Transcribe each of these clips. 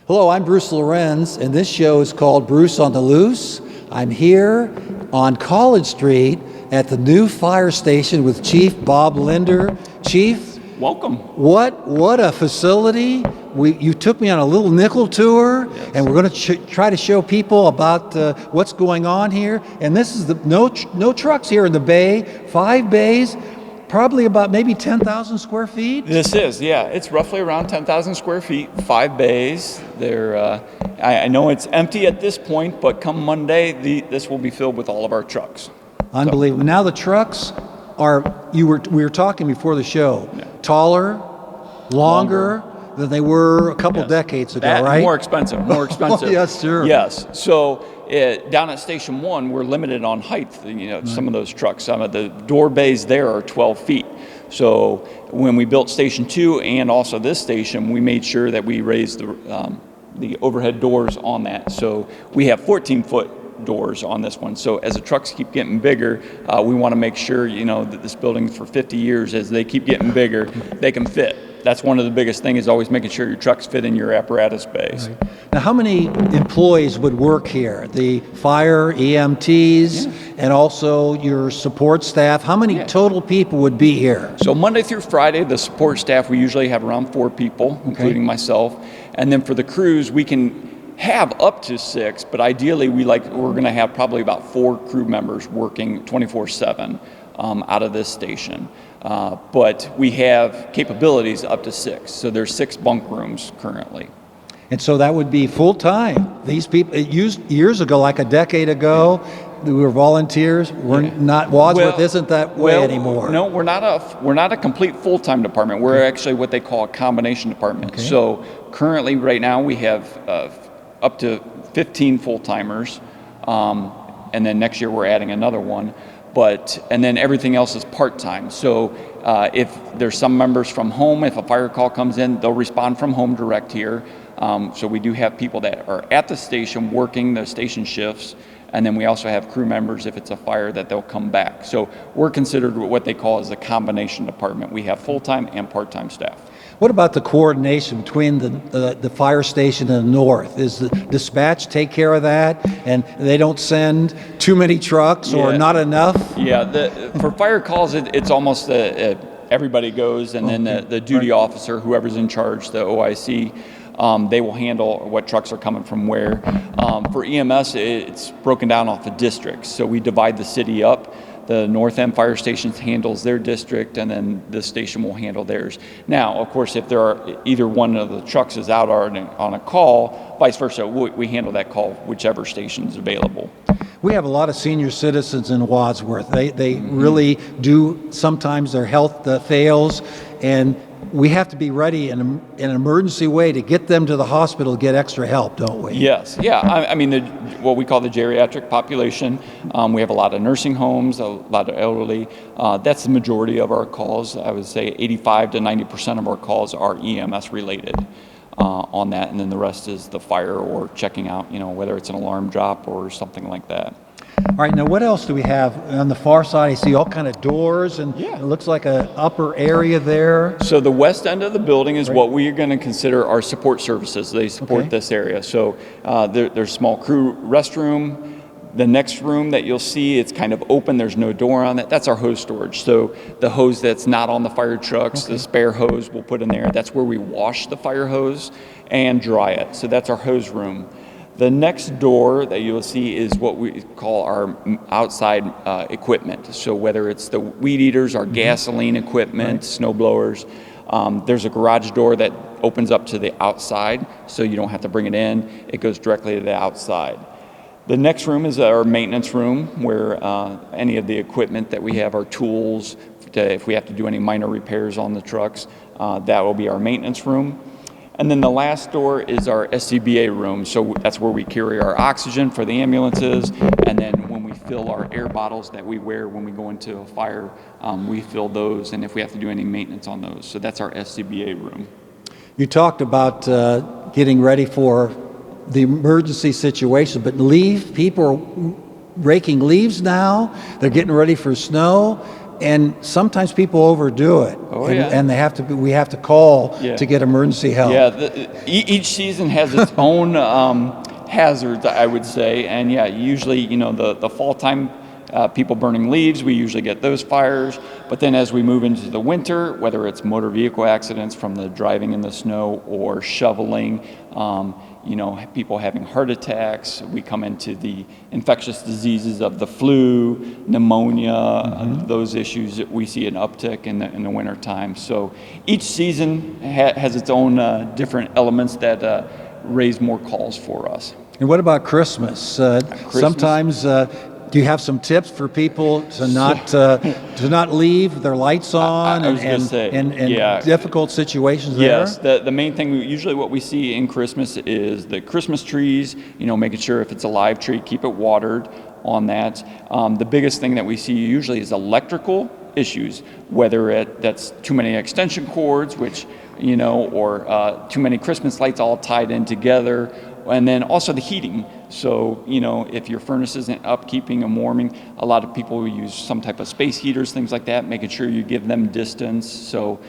Hello, I'm Bruce Lorincz, and this show is called Bruce on the Loose. I'm here on College Street at the new fire station with Chief Bob Lindner. Chief, welcome. What a facility. You took me on a little nickel tour, yes. And we're going to try to show people about what's going on here. And this is no trucks here in the bay, 5 bays. Probably about maybe 10,000 square feet? This is, yeah. It's roughly around 10,000 square feet, 5 bays. I know it's empty at this point, but come Monday, this will be filled with all of our trucks. Unbelievable. So, now the trucks are, we were talking before the show, yeah. Taller, longer than they were a couple decades ago, right? More expensive. Oh, yes, sure. Yes. So down at Station 1, we're limited on height. Some of those trucks, some of the door bays there are 12 feet. So when we built Station 2 and also this station, we made sure that we raised the overhead doors on that. So we have 14-foot doors on this one. So as the trucks keep getting bigger, we want to make sure, that this building for 50 years, as they keep getting bigger, they can fit. That's one of the biggest things, is always making sure your trucks fit in your apparatus bays. Right. Now, how many employees would work here? The fire, EMTs, and also your support staff. How many total people would be here? So Monday through Friday, the support staff, we usually have around 4 people, including myself. And then for the crews, we can have up to 6, but ideally we're going to have probably about 4 crew members working 24/7 out of this station. But we have capabilities up to 6. So there's 6 bunk rooms currently. And so that would be full time. These people, years ago, like a decade ago, we were volunteers. We're not, Wadsworth isn't that way anymore. No, we're not a complete full-time department. We're actually what they call a combination department. Okay. So currently, right now, we have up to 15 full-timers. And then next year, we're adding another one. And then everything else is part-time. So if there's some members from home, if a fire call comes in, they'll respond from home direct here. So we do have people that are at the station working the station shifts. And then we also have crew members, if it's a fire, that they'll come back. So we're considered what they call as a combination department. We have full-time and part-time staff. What about the coordination between the fire station and the north? Is the dispatch take care of that, and they don't send too many trucks or not enough? Yeah, for fire calls, it's almost everybody goes, and then the duty officer, whoever's in charge, the OIC, they will handle what trucks are coming from where. For EMS, it's broken down off of districts, so we divide the city up. The North End Fire Station handles their district, and then this station will handle theirs. Now, of course, if either one of the trucks is out on a call, vice versa, we handle that call, whichever station is available. We have a lot of senior citizens in Wadsworth. They really do, sometimes their health fails, and we have to be ready in an emergency way to get them to the hospital to get extra help, don't we? Yes, yeah. I mean, what we call the geriatric population, we have a lot of nursing homes, a lot of elderly. That's the majority of our calls. I would say 85 to 90% of our calls are EMS related on that, and then the rest is the fire or checking out, whether it's an alarm drop or something like that. All right, now what else do we have on the far side? I see all kind of doors, and it looks like an upper area there. So the west end of the building is what we are going to consider our support services. They support this area. So there's small crew restroom. The next room that you'll see, it's kind of open. There's no door on it. That's our hose storage. So the hose that's not on the fire trucks, the spare hose we'll put in there. That's where we wash the fire hose and dry it. So that's our hose room. The next door that you'll see is what we call our outside equipment. So whether it's the weed eaters, our gasoline equipment, snow blowers, there's a garage door that opens up to the outside, so you don't have to bring it in. It goes directly to the outside. The next room is our maintenance room, where any of the equipment that we have, our tools, if we have to do any minor repairs on the trucks, that will be our maintenance room. And then the last door is our SCBA room. So that's where we carry our oxygen for the ambulances. And then when we fill our air bottles that we wear when we go into a fire, we fill those. And if we have to do any maintenance on those. So that's our SCBA room. You talked about getting ready for the emergency situation, but people are raking leaves now. They're getting ready for snow. and sometimes people overdo it. Oh, and, yeah. and we have to call Yeah. to get emergency help. Yeah, each season has its own hazards, I would say, and yeah, usually, the fall time, people burning leaves, we usually get those fires, but then as we move into the winter, whether it's motor vehicle accidents from the driving in the snow or shoveling, people having heart attacks, we come into the infectious diseases of the flu, pneumonia, those issues, we see an uptick in the winter time. So each season has its own different elements that raise more calls for us. And what about Christmas? Sometimes, do you have some tips for people to not leave their lights on I was gonna say, yeah. difficult situations Yes, there? the main thing, usually what we see in Christmas is the Christmas trees, making sure if it's a live tree, keep it watered on that. The biggest thing that we see usually is electrical issues, whether that's too many extension cords, which, or too many Christmas lights all tied in together. And then also the heating. So, if your furnace isn't up, keeping them warming, a lot of people will use some type of space heaters, things like that, making sure you give them distance. So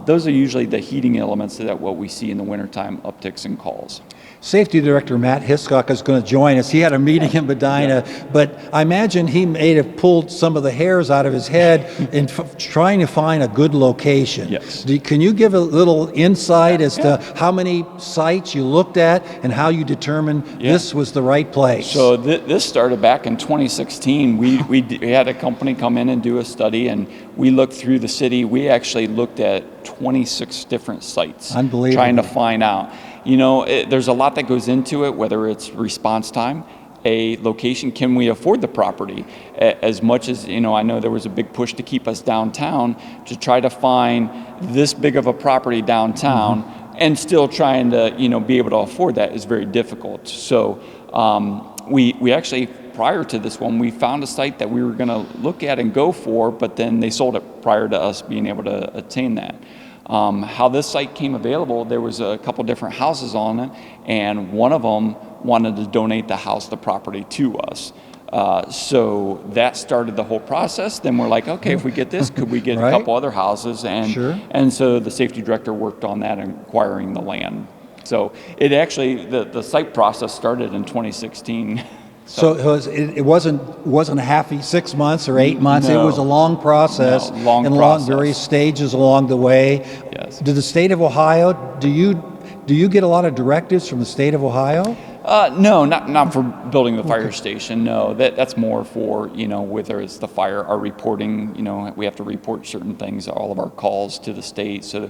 those are usually the heating elements that what we see in the wintertime, upticks in calls. Safety Director Matt Hiscock is going to join us. He had a meeting in Medina, but I imagine he may have pulled some of the hairs out of his head in trying to find a good location. Yes. Can you give a little insight as to how many sites you looked at and how you determined this was the right place? So this started back in 2016. We had a company come in and do a study, and we looked through the city. We actually looked at 26 different sites. Unbelievable. Trying to find out. There's a lot that goes into it, whether it's response time, a location, can we afford the property? As much as, I know there was a big push to keep us downtown, to try to find this big of a property downtown and still trying to, be able to afford that is very difficult. So we actually, prior to this one, we found a site that we were going to look at and go for, but then they sold it prior to us being able to attain that. How this site came available, there was a couple different houses on it, and one of them wanted to donate the property to us. So that started the whole process. Then we're like, okay, if we get this, could we get Right. a couple other houses? And Sure. and so the safety director worked on that and acquiring the land. So it actually, the site process started in 2016. So it wasn't a happy 6 months or 8 months. No. It was a long process, No, long and process. various stages along the way. Yes. Did the state of Ohio? Do you get a lot of directives from the state of Ohio? No, not for building the fire station. No, that's more for, whether it's the fire, our reporting, we have to report certain things, all of our calls to the state. So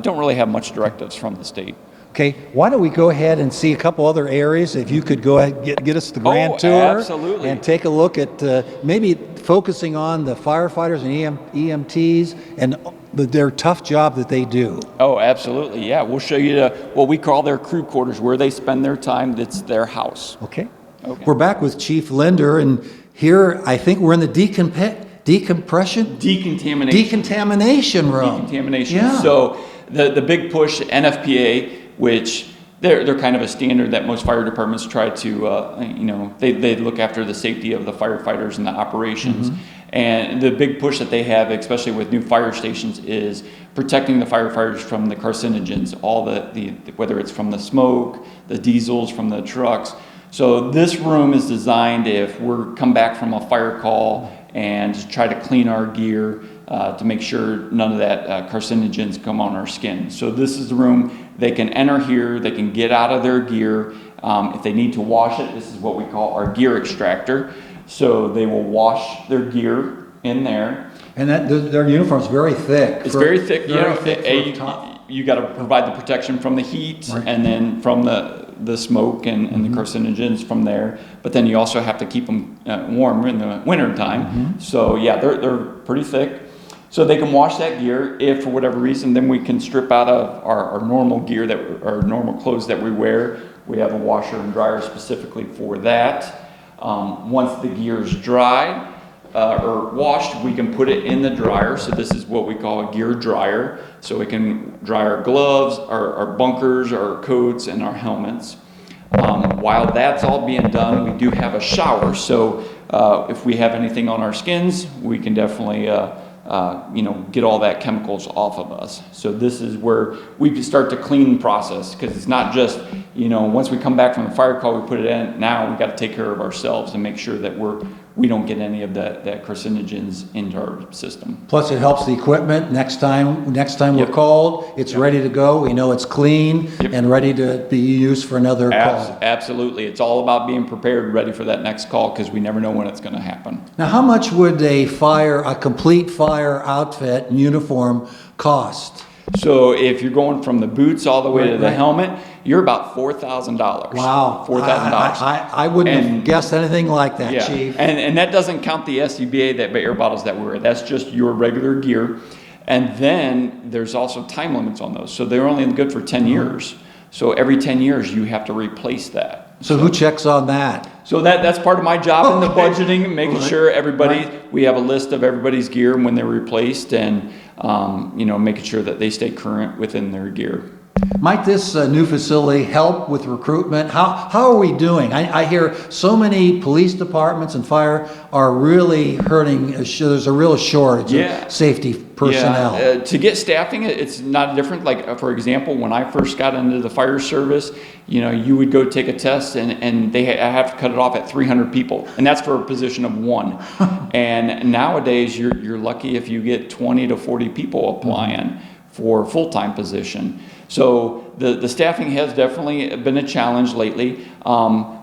don't really have much directives from the state. Okay, why don't we go ahead and see a couple other areas? If you could go ahead and get us the grand tour. Absolutely. And take a look at maybe focusing on the firefighters and EMTs and their tough job that they do. Oh, absolutely. Yeah, we'll show you what we call their crew quarters, where they spend their time. That's their house. Okay. Okay. We're back with Chief Lindner, and here I think we're in the decontamination room. Decontamination. Yeah. So the big push, NFPA, which they're kind of a standard that most fire departments try to, they look after the safety of the firefighters and the operations. And the big push that they have, especially with new fire stations, is protecting the firefighters from the carcinogens, all the whether it's from the smoke, the diesels from the trucks. So this room is designed if we're come back from a fire call and try to clean our gear to make sure none of that carcinogens come on our skin. So this is the room they can enter here, they can get out of their gear. If they need to wash it, this is what we call our gear extractor. So they will wash their gear in there. And their uniform's very thick. It's very thick. You got to provide the protection from the heat, Right. and then from the smoke and the carcinogens from there. But then you also have to keep them warm in the winter time. So yeah, they're pretty thick. So they can wash that gear. If for whatever reason, then we can strip out of our normal gear, our normal clothes that we wear. We have a washer and dryer specifically for that. Once the gear is dried or washed, we can put it in the dryer. So this is what we call a gear dryer. So we can dry our gloves, our bunkers, our coats, and our helmets. While that's all being done, we do have a shower. So if we have anything on our skins, we can definitely get all that chemicals off of us. So this is where we start to clean the process, because it's not just, once we come back from the fire call, we put it in. Now we got to take care of ourselves and make sure that we don't get any of that carcinogens into our system. Plus, it helps the equipment. Next time we're called, it's ready to go. We know it's clean and ready to be used for another call. Absolutely. It's all about being prepared, ready for that next call, because we never know when it's going to happen. Now, how much would a complete fire outfit and uniform cost? So if you're going from the boots all the way to the helmet, you're about $4,000. Wow. $4,000. I wouldn't have guessed anything like that, Chief. And that doesn't count the SCBA, that air bottles that we wear. That's just your regular gear. And then there's also time limits on those. So they're only good for 10 years. So every 10 years you have to replace that. So who checks on that? So that's part of my job in the budgeting, making sure we have a list of everybody's gear and when they're replaced, and making sure that they stay current within their gear. Might this new facility help with recruitment? How are we doing? I hear so many police departments and fire are really hurting. There's a real shortage of safety personnel. Yeah. To get staffing, it's not different. Like, for example, when I first got into the fire service, you would go take a test and I have to cut it off at 300 people. And that's for a position of one. And nowadays, you're lucky if you get 20 to 40 people applying for a full-time position. So the staffing has definitely been a challenge lately.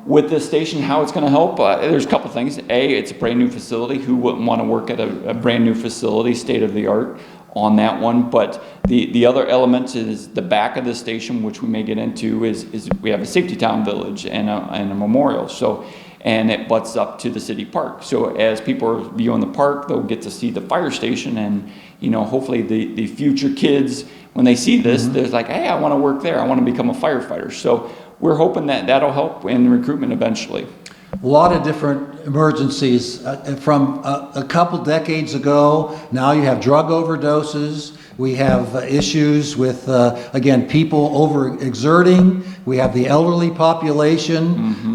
With this station, how it's going to help, there's a couple things. A, it's a brand new facility. Who wouldn't want to work at a brand new facility, state of the art on that one? But the other element is the back of the station, which we may get into, is we have a safety town village and a memorial. And it butts up to the city park. So as people are viewing the park, they'll get to see the fire station, and hopefully the future kids, when they see this, they're like, hey, I want to work there. I want to become a firefighter. So we're hoping that that'll help in recruitment eventually. A lot of different emergencies from a couple decades ago. Now you have drug overdoses. We have issues with, again, people overexerting. We have the elderly population.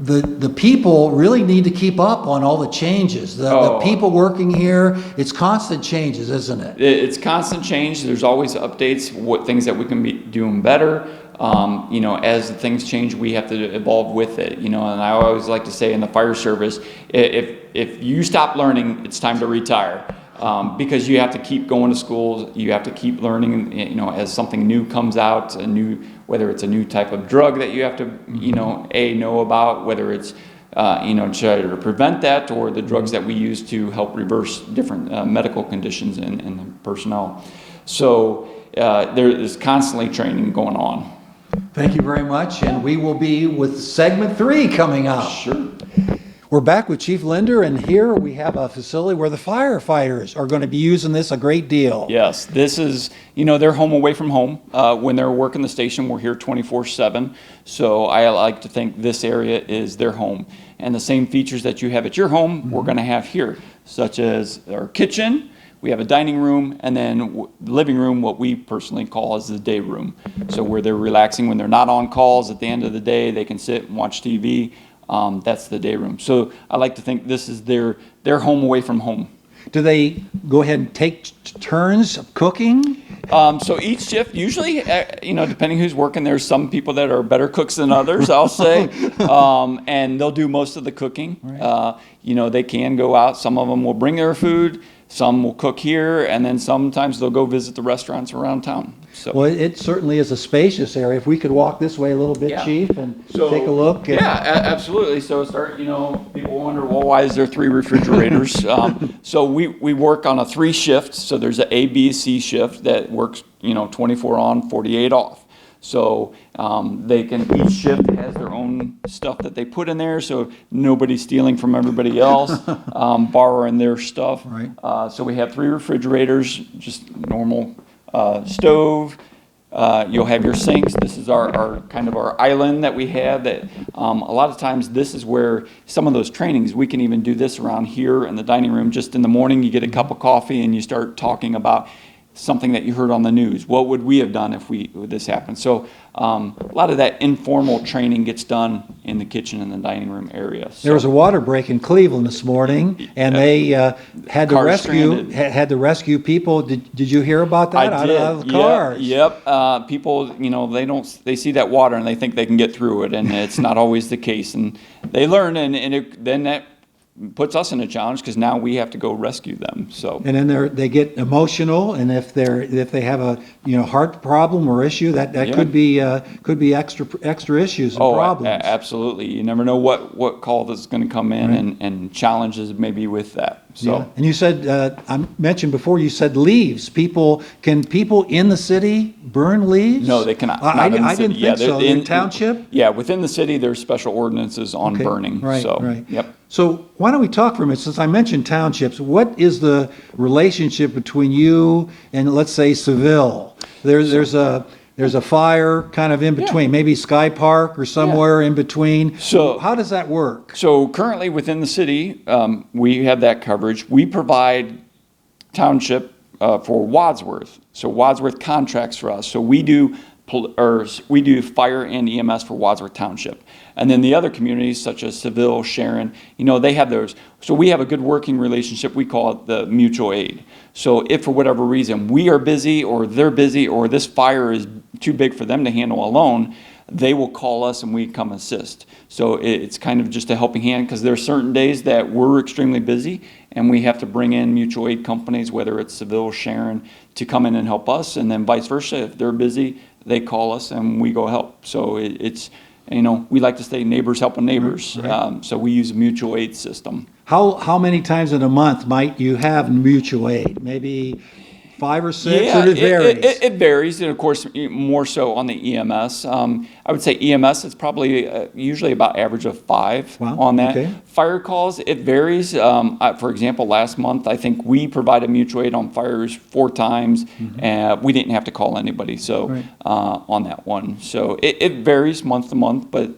The people really need to keep up on all the changes. The people working here, it's constant changes, isn't it? It's constant change. There's always updates, what things that we can be doing better. As things change, we have to evolve with it. And I always like to say in the fire service, if you stop learning, it's time to retire. Because you have to keep going to schools, you have to keep learning, as something new comes out, whether it's a new type of drug that you have to, know about, whether it's, try to prevent that, or the drugs that we use to help reverse different medical conditions in the personnel. So there is constantly training going on. Thank you very much, and we will be with segment 3 coming up. Sure. We're back with Chief Lindner, and here we have a facility where the firefighters are going to be using this a great deal. Yes, this is, they're home away from home. When they're working the station, we're here 24/7. So I like to think this area is their home. And the same features that you have at your home, we're going to have here, such as our kitchen. We have a dining room, and then living room, what we personally call as the day room. So where they're relaxing when they're not on calls at the end of the day, they can sit and watch TV. That's the day room. So I like to think this is their home away from home. Do they go ahead and take turns cooking? So each shift, usually, depending who's working, there's some people that are better cooks than others, I'll say, and they'll do most of the cooking. Right. They can go out. Some of them will bring their food. Some will cook here, and then sometimes they'll go visit the restaurants around town. So. Well, it certainly is a spacious area. If we could walk this way a little bit, Chief, and take a look. Absolutely. So people wonder, well, why is there 3 refrigerators? So we work on a 3 shift. So there's an A, B, C shift that works, 24 on, 48 off. So each shift has their own stuff that they put in there, so nobody's stealing from everybody else, borrowing their stuff. Right. So we have 3 refrigerators, just normal stove. You'll have your sinks. This is our kind of our island that we have. That a lot of times this is where some of those trainings, we can even do this around here in the dining room. Just in the morning, you get a cup of coffee and you start talking about something that you heard on the news. What would we have done if this happened? So a lot of that informal training gets done in the kitchen and the dining room area. So, There was a water break in Cleveland this morning, and they had to Cars rescue stranded. had to rescue people. Did you hear about that? I did. Out of the cars. Yep. People, they see that water and they think they can get through it, and it's not always the case. And they learn, then that puts us in a challenge because now we have to go rescue them. So. And then they get emotional, and if they have a heart problem or issue, that could be extra issues and problems. Absolutely. You never know what call is going to come in, Right. and challenges maybe with that. So. Yeah. And you said I mentioned before. You said leaves. Can people in the city burn leaves? No, they cannot. I Not in the didn't city. think so. In township. Yeah, within the city, there's special ordinances on Okay. burning. Right. So. Right. Yep. So why don't we talk for a minute? Since I mentioned townships, what is the relationship between you and, let's say, Seville? There's a fire kind of in between, maybe Sky Park or somewhere in between. So how does that work? So currently within the city, we have that coverage. We provide township for Wadsworth. So Wadsworth contracts for us. So we do fire and EMS for Wadsworth Township. And then the other communities such as Seville, Sharon, they have theirs. So we have a good working relationship. We call it the mutual aid. So if for whatever reason we are busy or they're busy or this fire is too big for them to handle alone, they will call us and we come assist. So it's kind of just a helping hand because there are certain days that we're extremely busy and we have to bring in mutual aid companies, whether it's Seville, Sharon, to come in and help us, and then vice versa. If they're busy, they call us and we go help. So it's we like to say neighbors helping neighbors. Right. So we use a mutual aid system. How many times in a month might you have mutual aid? Maybe 5 or 6, Yeah, or it varies? It varies, and of course, more so on the EMS. I would say EMS, it's probably usually about average of 5 Wow, on that. okay. Fire calls, it varies. For example, last month, I think we provided mutual aid on fires 4 times, and we didn't have to call anybody. So Right. on that one, so it varies month to month, but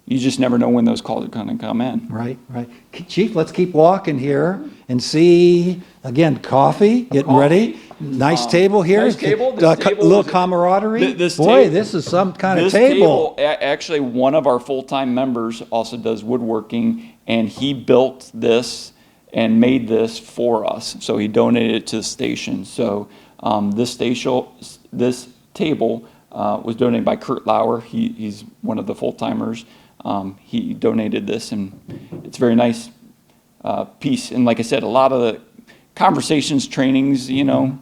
you just never know when those calls are going to come in. Right. Chief, let's keep walking here and see, again, coffee, getting ready. Nice table here. Nice table. This A table little is- camaraderie. This Boy, table- this is some kind of This table. Actually, one of our full-time members also does woodworking, and he built this and made this for us. So he donated it to the station. So this table was donated by Kurt Lauer. He's one of the full-timers. He donated this, and it's a very nice piece. And like I said, a lot of the conversations, trainings,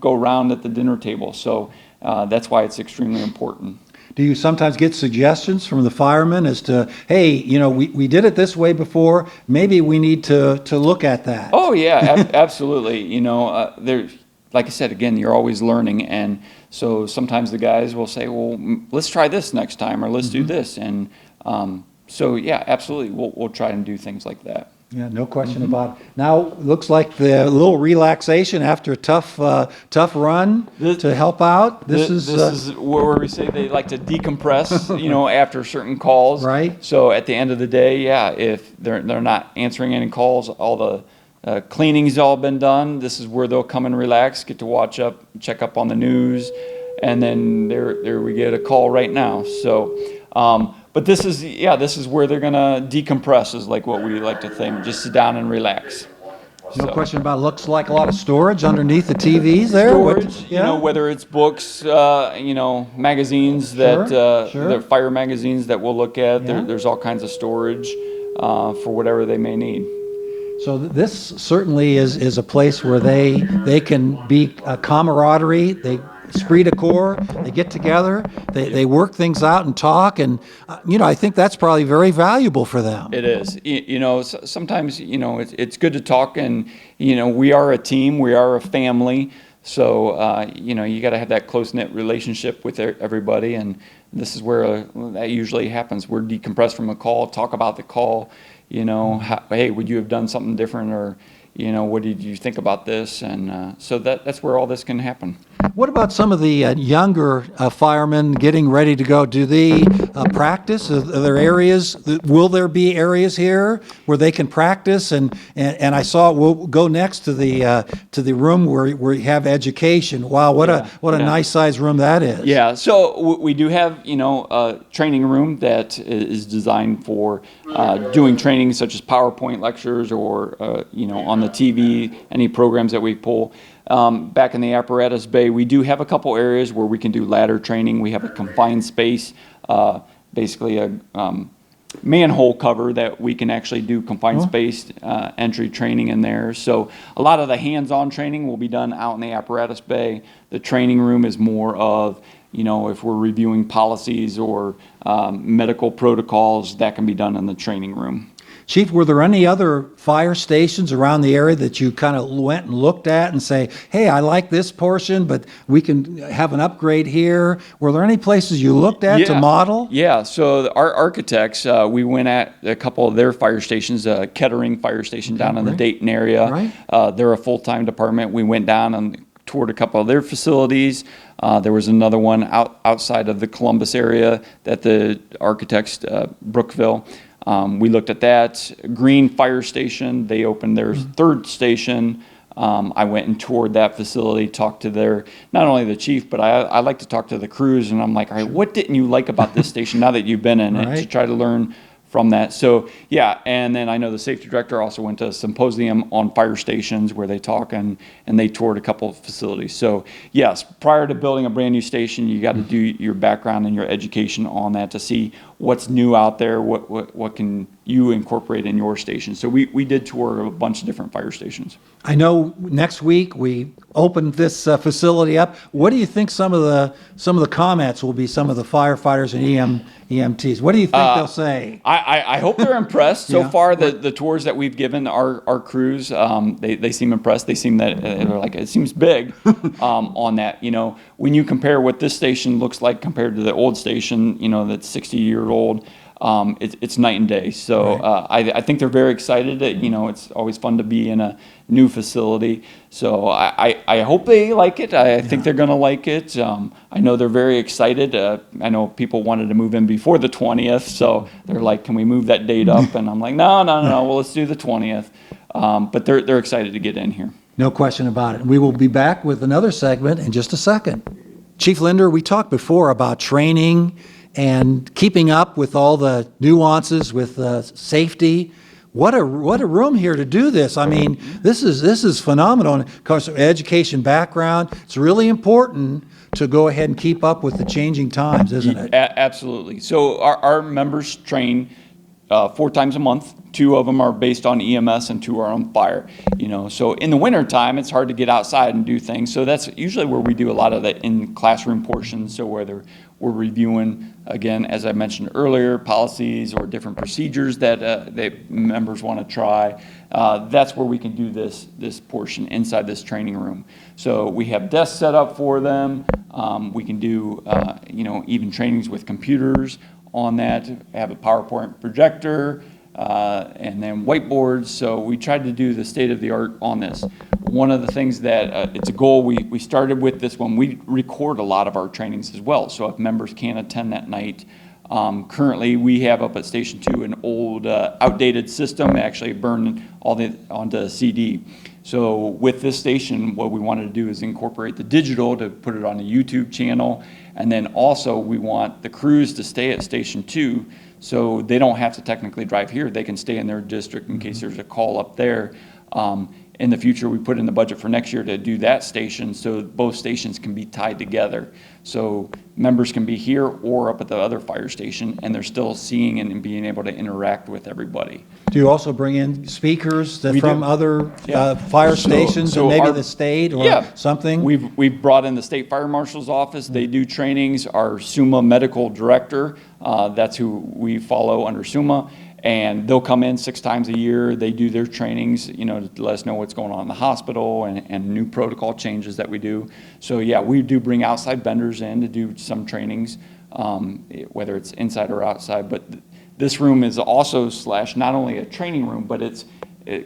go around at the dinner table. So that's why it's extremely important. Do you sometimes get suggestions from the firemen as to, hey, we did it this way before, maybe we need to look at that? Oh yeah, absolutely. Like I said, again, you're always learning, and so sometimes the guys will say, well, let's try this next time, or let's do this, and so yeah, absolutely, we'll try and do things like that. Yeah, no question about it. Now, looks like the little relaxation after a tough run to help out. This is where we say they like to decompress, after certain calls. Right. So at the end of the day, yeah, if they're not answering any calls, all the cleaning's all been done. This is where they'll come and relax, get to check up on the news, and then there we get a call right now. So. But this is where they're gonna decompress, is like what we like to think. Just sit down and relax. no question about it. Looks like a lot of storage underneath the TVs there. Storage, whether it's books, magazines Sure. the fire magazines that we'll look at. Yeah. There's all kinds of storage for whatever they may need. So this certainly is a place where they can be a camaraderie. They esprit de corps. They get together. They work things out and talk, and I think that's probably very valuable for them. It is. Sometimes it's good to talk, and we are a team. We are a family. So you got to have that close-knit relationship with everybody, and this is where that usually happens. We're decompressed from a call, talk about the call. Hey, would you have done something different, or what did you think about this? And so that's where all this can happen. What about some of the younger firemen getting ready to go? Do they practice? Are there areas, will there be areas here where they can practice? And I saw, we'll go next to the room where you have education. Wow, what a nice size room that is. Yeah, so we do have, a training room that is designed for doing training such as PowerPoint lectures or, on the TV, any programs that we pull. Back in the apparatus bay, we do have a couple areas where we can do ladder training. We have a confined space, basically a manhole cover that we can actually do confined space entry training in there. So a lot of the hands-on training will be done out in the apparatus bay. The training room is more of, if we're reviewing policies or medical protocols, that can be done in the training room. Chief, were there any other fire stations around the area that you kind of went and looked at and say, hey, I like this portion, but we can have an upgrade here? Were there any places you looked at to model? Yeah, so our architects, we went at a couple of their fire stations, Kettering Fire Station down in the Dayton area. Right. They're a full-time department. We went down and toured a couple of their facilities. There was another one outside of the Columbus area that the architects, Brookville. We looked at that. Green Fire Station, they opened their third station. I went and toured that facility, talked to not only the chief, but I like to talk to the crews, and I'm like, all right, what didn't you like about this station now that you've been in it, to try to learn from that. So yeah, and then I know the safety director also went to a symposium on fire stations where they talk and they toured a couple of facilities. So yes, prior to building a brand new station, you got to do your background and your education on that to see what's new out there, what can you incorporate in your station. So we did tour a bunch of different fire stations. I know next week we opened this facility up. What do you think some of the comments will be, some of the firefighters and EMTs? What do you think they'll say? I hope they're impressed. So far, the tours that we've given our crews, they seem impressed. They seem that they're like, it seems big on that. When you compare what this station looks like compared to the old station, that's 60-year-old, it's night and day. So I think they're very excited. That, it's always fun to be in a new facility. So I hope they like it. I think they're going to like it. I know they're very excited. I know people wanted to move in before the 20th, so they're like, can we move that date up? And I'm like, no, well, let's do the 20th. But they're excited to get in here. No question about it. We will be back with another segment in just a second. Chief Lindner, we talked before about training and keeping up with all the nuances with safety. What a room here to do this. I mean, this is phenomenal. Of course, education background, it's really important to go ahead and keep up with the changing times, isn't it? Absolutely. So our members train 4 times a month. 2 of them are based on EMS and 2 are on fire. So in the winter time, it's hard to get outside and do things. So that's usually where we do a lot of the in classroom portions. So whether we're reviewing, again, as I mentioned earlier, policies or different procedures that members want to try, that's where we can do this portion inside this training room. So we have desks set up for them. We can do even trainings with computers on that. Have a PowerPoint projector. And then whiteboards. So we tried to do the state of the art on this. One of the things that it's a goal we started with this one, we record a lot of our trainings as well. So if members can't attend that night, currently we have up at Station 2 an old outdated system, actually burned onto CD. So with this station, what we wanted to do is incorporate the digital to put it on a YouTube channel. And then also we want the crews to stay at Station 2 so they don't have to technically drive here. They can stay in their district in case there's a call up there. In the future, we put in the budget for next year to do that station so both stations can be tied together. So members can be here or up at the other fire station and they're still seeing and being able to interact with everybody. Do you also bring in speakers from other fire stations and maybe the state or something? We've brought in the State Fire Marshal's office. They do trainings. Our SUMA medical director, that's who we follow under SUMA. And they'll come in 6 times a year. They do their trainings, to let us know what's going on in the hospital and new protocol changes that we do. So yeah, we do bring outside vendors in to do some trainings, whether it's inside or outside. But this room is also not only a training room, but it's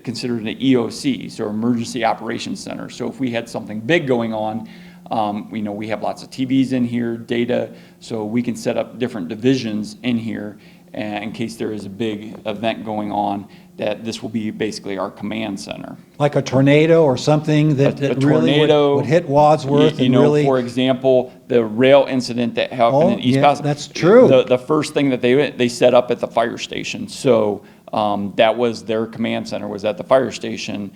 considered an EOC, so Emergency Operations Center. So if we had something big going on, We have lots of TVs in here, data, so we can set up different divisions in here in case there is a big event going on, that this will be basically our command center. Like a tornado or something that A really tornado, would hit Wadsworth you and know, really... for example, the rail incident that happened in East yeah, Boston. that's true. The first thing that they set up at the fire station. So that was their command center, was at the fire station.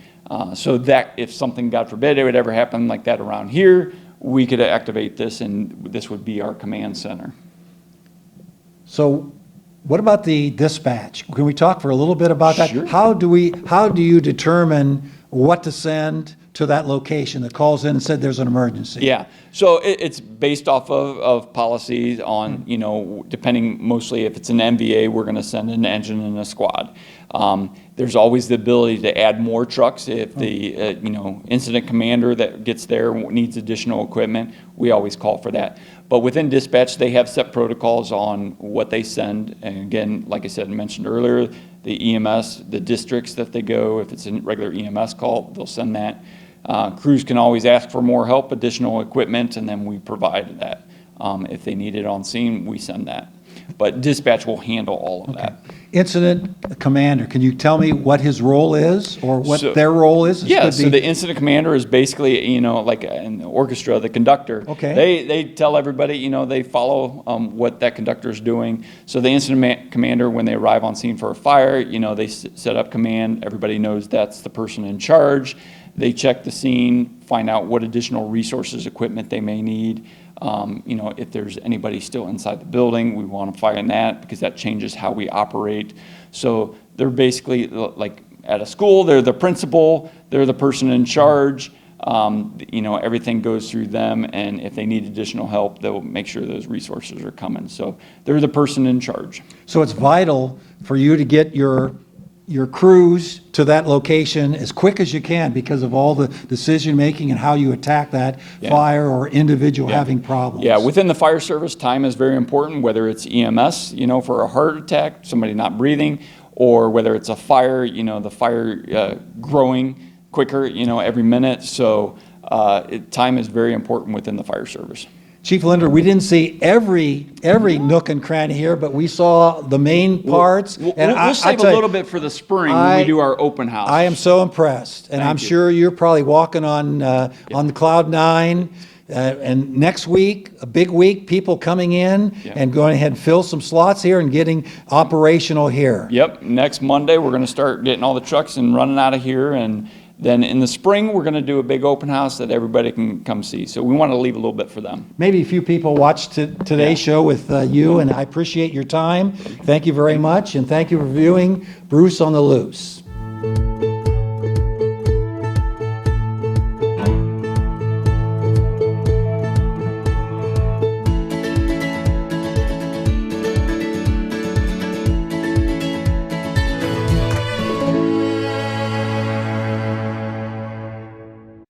So that if something, God forbid, it would ever happen like that around here, we could activate this and this would be our command center. So what about the dispatch? Can we talk for a little bit about that? Sure. How do you determine what to send to that location that calls in and said there's an emergency? Yeah, so it's based off of policies on, depending mostly if it's an MVA, we're going to send an engine and a squad. There's always the ability to add more trucks if the incident commander that gets there needs additional equipment. We always call for that. But within dispatch, they have set protocols on what they send. And again, like I said, mentioned earlier, the EMS, the districts that they go, if it's a regular EMS call, they'll send that. Crews can always ask for more help, additional equipment, and then we provide that. If they need it on scene, we send that. But dispatch will handle all of that. Incident commander, can you tell me what his role is or what their role is? Yeah, so the incident commander is basically, like in the orchestra, the conductor. Okay. They tell everybody, they follow what that conductor is doing. So the incident commander, when they arrive on scene for a fire, they set up command. Everybody knows that's the person in charge. They check the scene, find out what additional resources, equipment they may need. If there's anybody still inside the building, we want to find that because that changes how we operate. So they're basically like at a school, they're the principal, they're the person in charge. Everything goes through them, and if they need additional help, they'll make sure those resources are coming. So they're the person in charge. So it's vital for you to get your crews to that location as quick as you can because of all the decision making and how you attack that fire or individual having problems. Yeah, within the fire service, time is very important, whether it's EMS, for a heart attack, somebody not breathing, or whether it's a fire, the fire growing quicker, every minute. So time is very important within the fire service. Chief Lindner, we didn't see every nook and cranny here, but we saw the main parts. We'll save a little bit for the spring when we do our open house. I am so impressed, and I'm sure you're probably walking on the cloud nine. And next week, a big week, people coming in and going ahead and fill some slots here and getting operational here. Yep. Next Monday, we're going to start getting all the trucks and running out of here, and then in the spring, we're going to do a big open house that everybody can come see. So we want to leave a little bit for them. Maybe a few people watched today's show with you, and I appreciate your time. Thank you very much, and thank you for viewing Bruce on the Loose.